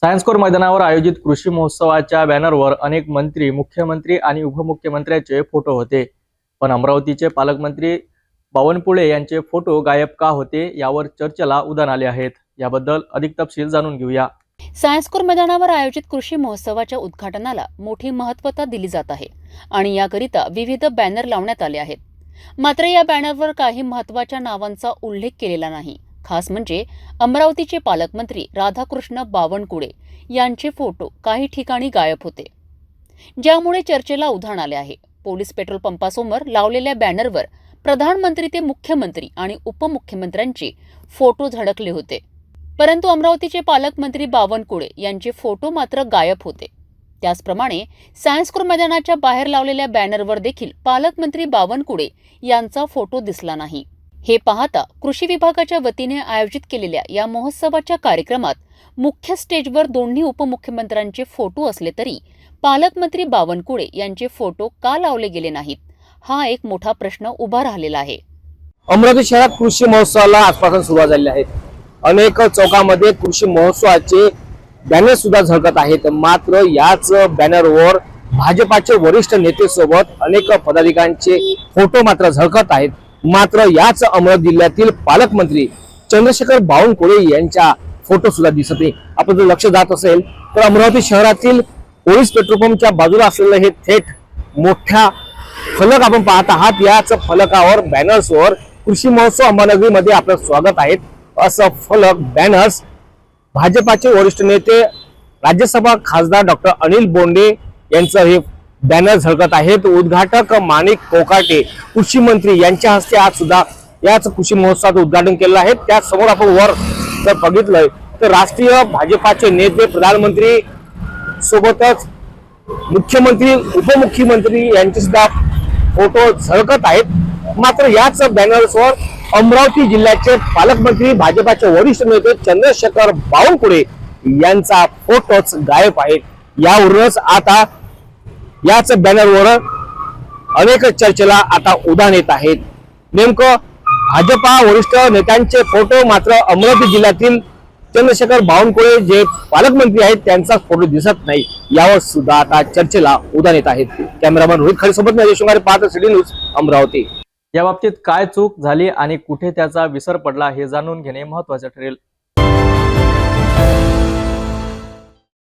Science core मैदानावर आयोजित कृषी महोत्सवाच्या बॅनरवर अनेक मंत्री, मुख्यमंत्री आणि उपमुख्यमंत्र्यांचे फोटो होते. पण अमरावतीचे पालकमंत्री बावनकुळे यांचे फोटो गायब का होते यावर चर्चेला उधाण आले आहेत. याबद्दल अधिक तपशील जाणून घेऊया. सायन्स कोर मैदानावर आयोजित कृषी महोत्सवाच्या उद्घाटनाला मोठी महत्त्वता दिली जात आहे आणि याकरिता विविध बॅनर लावण्यात आले आहेत. मात्र या बॅनरवर काही महत्त्वाच्या नावांचा उल्लेख केलेला नाही. खास म्हणजे अमरावतीचे पालकमंत्री राधाकृष्ण बावनकुळे यांचे फोटो काही ठिकाणी गायब होते, ज्यामुळे चर्चेला उधाण आले आहे. पोलीस पेट्रोल पंपासमोर लावलेल्या बॅनरवर प्रधानमंत्री ते मुख्यमंत्री आणि उपमुख्यमंत्र्यांचे फोटो झळकले होते, परंतु अमरावतीचे पालकमंत्री बावनकुळे यांचे फोटो मात्र गायब होते. त्याचप्रमाणे सायन्स कोर मैदानाच्या बाहेर लावलेल्या बॅनरवर देखील पालकमंत्री बावनकुळे यांचा फोटो दिसला नाही. हे पाहता कृषी विभागाच्या वतीने आयोजित केलेल्या या महोत्सवाच्या कार्यक्रमात मुख्य स्टेजवर दोन्ही उपमुख्यमंत्र्यांचे फोटो असले तरी पालकमंत्री बावनकुळे यांचे फोटो का लावले गेले नाहीत, हा एक मोठा प्रश्न उभा राहिलेला आहे. अमरावती शहरात कृषी महोत्सवाला आजपासून सुरुवात झाली आहे. अनेक चौकामध्ये कृषी महोत्सवाचे बॅनर सुद्धा झळकत आहेत. मात्र याच बॅनरवर भाजपाचे वरिष्ठ नेतेसोबत अनेक पदाधिकाऱ्यांचे फोटो मात्र झळकत आहेत. मात्र याच अमरावती जिल्ह्यातील पालकमंत्री चंद्रशेखर बावनकुळे यांच्या फोटो सुद्धा दिसत नाही. आपण जर लक्ष जात असेल तर अमरावती शहरातील पोलीस पेट्रोल पंपच्या बाजूला असलेलं हे थेट मोठा फलक आपण पाहत आहात. याच फलकावर बॅनर्सवर कृषी महोत्सव अंबानगरीमध्ये आपलं स्वागत आहे असं फलक बॅनर्स भाजपाचे वरिष्ठ नेते राज्यसभा खासदार डॉक्टर अनिल बोंडे यांचं हे बॅनर झळकत आहेत. उद्घाटक माणिक कोकाटे कृषी मंत्री यांच्या हस्ते आज सुद्धा याच कृषी महोत्सवाचं उद्घाटन केलं आहे. त्याचसमोर आपण वर जर बघितलं तर राष्ट्रीय भाजपाचे नेते, प्रधानमंत्री सोबतच मुख्यमंत्री, उपमुख्यमंत्री यांचे सुद्धा फोटो झळकत आहेत. मात्र याच बॅनर्सवर अमरावती जिल्ह्याचे पालकमंत्री, भाजपाचे वरिष्ठ नेते चंद्रशेखर बावनकुळे यांचा फोटोच गायब आहे. यावरूनच आता याच बॅनरवर अनेक चर्चेला आता उधाण येत आहेत. नेमकं भाजपा वरिष्ठ नेत्यांचे फोटो मात्र अमरावती जिल्ह्यातील चंद्रशेखर बावनकुळे जे पालकमंत्री आहेत त्यांचा फोटो दिसत नाही, यावर सुद्धा आता चर्चेला उधाण येत आहेत. कॅमेरामॅन रोहित खरे सोबत मी शिंगारे, पाहत सिटी न्यूज, अमरावती. या बाबतीत काय चूक झाली आणि कुठे त्याचा विसर पडला हे जाणून घेणे महत्त्वाचे ठरेल.